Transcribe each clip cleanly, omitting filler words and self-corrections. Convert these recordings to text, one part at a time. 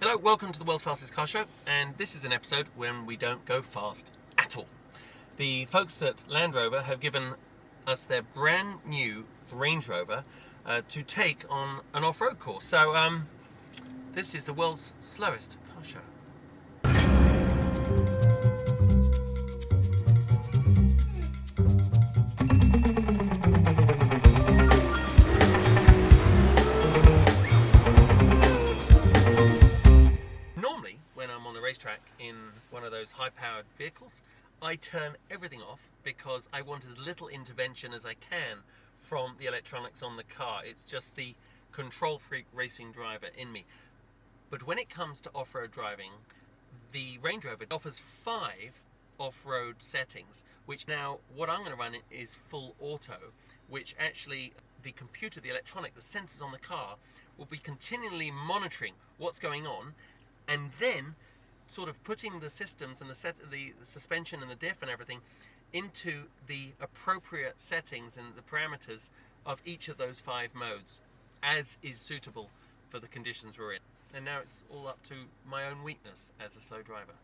Hello, welcome to the world's fastest car show, and this is an episode when we don't go fast at all. The folks at Land Rover have given us their brand new Range Rover to take on an off-road course. So this is the world's slowest car show. Racetrack in one of those high-powered vehicles, I turn everything off because I want as little intervention as I can from the electronics on the car. It's just the control freak racing driver in me. But when it comes to off-road driving, the Range Rover offers 5 off-road settings, which now what I'm going to run is full auto, which actually the computer, the electronic, the sensors on the car will be continually monitoring what's going on, and then sort of putting the systems and the suspension and the diff and everything into the appropriate settings and the parameters of each of those 5 modes as is suitable for the conditions we're in. And now it's all up to my own weakness as a slow driver.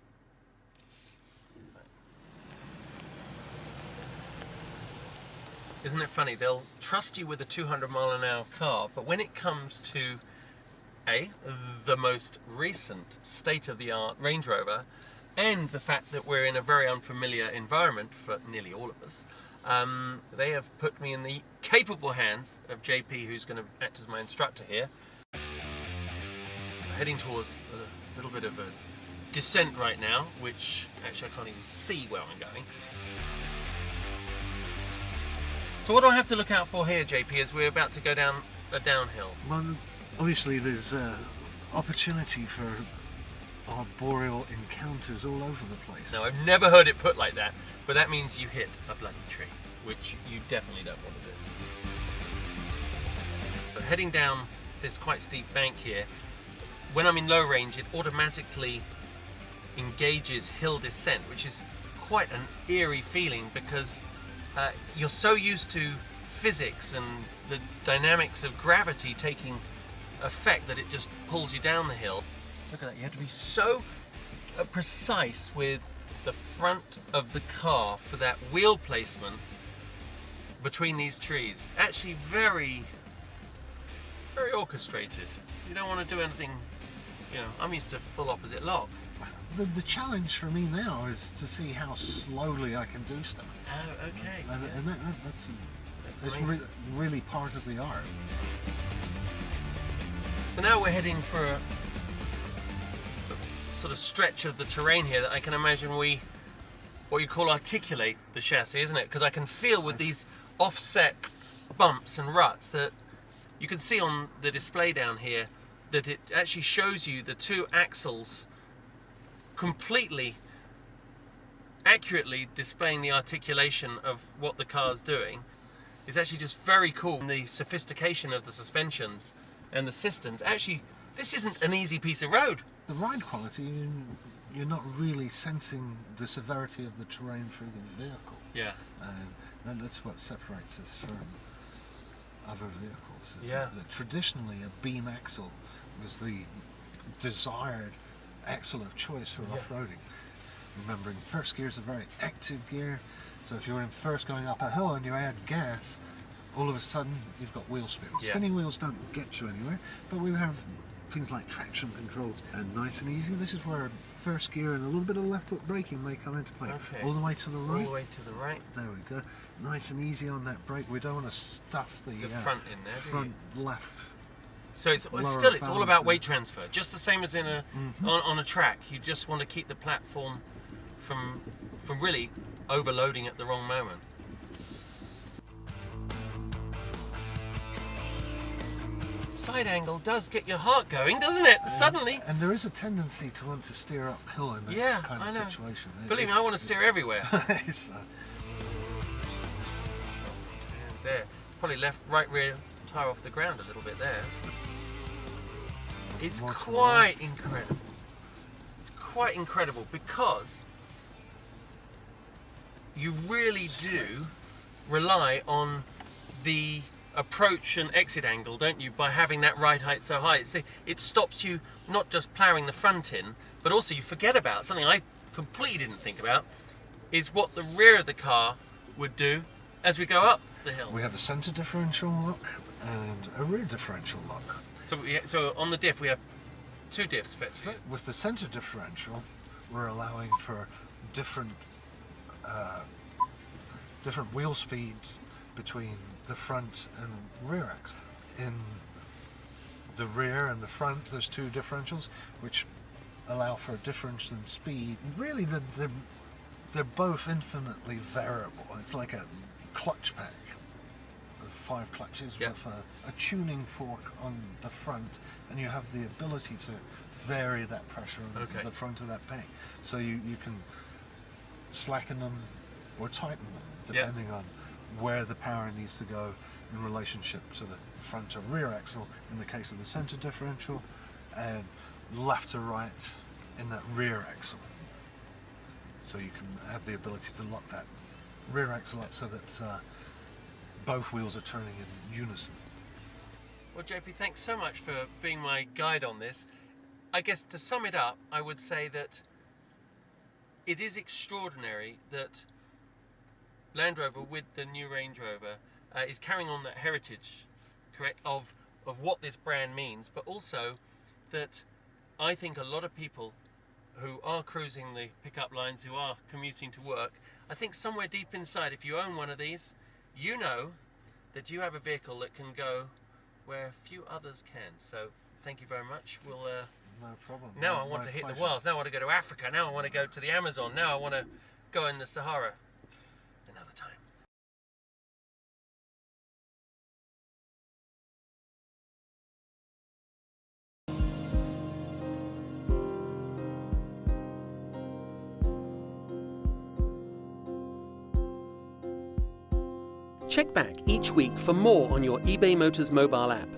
Isn't it funny? They'll trust you with a 200-mile-an-hour car, but when it comes to the most recent state-of-the-art Range Rover, and the fact that we're in a very unfamiliar environment for nearly all of us, they have put me in the capable hands of JP, who's going to act as my instructor here. We're heading towards a little bit of a descent right now, which actually I can't even see where I'm going. So what do I have to look out for here, JP, as we're about to go down a downhill? Well, obviously there's opportunity for arboreal encounters all over the place. Now, I've never heard it put like that, but that means you hit a bloody tree, which you definitely don't want to do. But heading down this quite steep bank here, when I'm in low range, it automatically engages hill descent, which is quite an eerie feeling because you're so used to physics and the dynamics of gravity taking effect that it just pulls you down the hill. Look at that, you have to be so precise with the front of the car for that wheel placement between these trees. Actually very orchestrated. You don't want to do anything, I'm used to full opposite lock. The challenge for me now is to see how slowly I can do stuff. Oh, okay. And that's really part of the art. So now we're heading for a sort of stretch of the terrain here that I can imagine what you call articulate the chassis, isn't it? Because I can feel with these offset bumps and ruts that you can see on the display down here that it actually shows you the 2 axles completely accurately displaying the articulation of what the car's doing. It's actually just very cool. The sophistication of the suspensions and the systems. Actually, this isn't an easy piece of road. The ride quality, you're not really sensing the severity of the terrain through the vehicle. Yeah. And that's what separates us from other vehicles. Yeah. Traditionally, a beam axle was the desired axle of choice for off-roading. Remembering first gear is a very active gear, so if you're in first going up a hill and you add gas, all of a sudden you've got wheel spin. Yeah. Spinning wheels don't get you anywhere, but we have things like traction control and nice and easy. This is where first gear and a little bit of left foot braking may come into play. Okay. All the way to the right. All the way to the right. There we go. Nice and easy on that brake. We don't want to stuff the front in there, front left. So it's all about weight transfer, just the same as in a on a track. You just want to keep the platform from really overloading at the wrong moment. Side angle does get your heart going, doesn't it? Suddenly. And there is a tendency to want to steer uphill in that kind of situation. Believe me, I want to steer everywhere. There, probably right rear tire off the ground a little bit there. It's quite incredible. It's quite incredible because you really do rely on the approach and exit angle, don't you, by having that ride height so high. It stops you not just ploughing the front in, but also you forget about something I completely didn't think about, is what the rear of the car would do as we go up the hill. We have a centre differential lock and a rear differential lock. So on the diff we have two diffs effectively. With the centre differential, we're allowing for different wheel speeds between the front and rear axle. In the rear and the front, there's two differentials which allow for a difference in speed. Really, they're both infinitely variable. It's like a clutch pack of 5 clutches with a tuning fork on the front, and you have the ability to vary that pressure on the front of that pack. So you can slacken them or tighten them depending on where the power needs to go in relationship to the front or rear axle in the case of the centre differential, and left to right in that rear axle. So you can have the ability to lock that rear axle up so that both wheels are turning in unison. Well, JP, thanks so much for being my guide on this. I guess to sum it up, I would say that it is extraordinary that Land Rover with the new Range Rover is carrying on that heritage, correct, of what this brand means, but also that I think a lot of people who are cruising the pickup lines, who are commuting to work, I think somewhere deep inside, if you own one of these, you know that you have a vehicle that can go where few others can. So thank you very much. We'll no problem. now I want to hit the wilds. Now I want to go to Africa. Now I want to go to the Amazon. Now I want to go in the Sahara. Another time. Check back each week for more on your eBay Motors mobile app.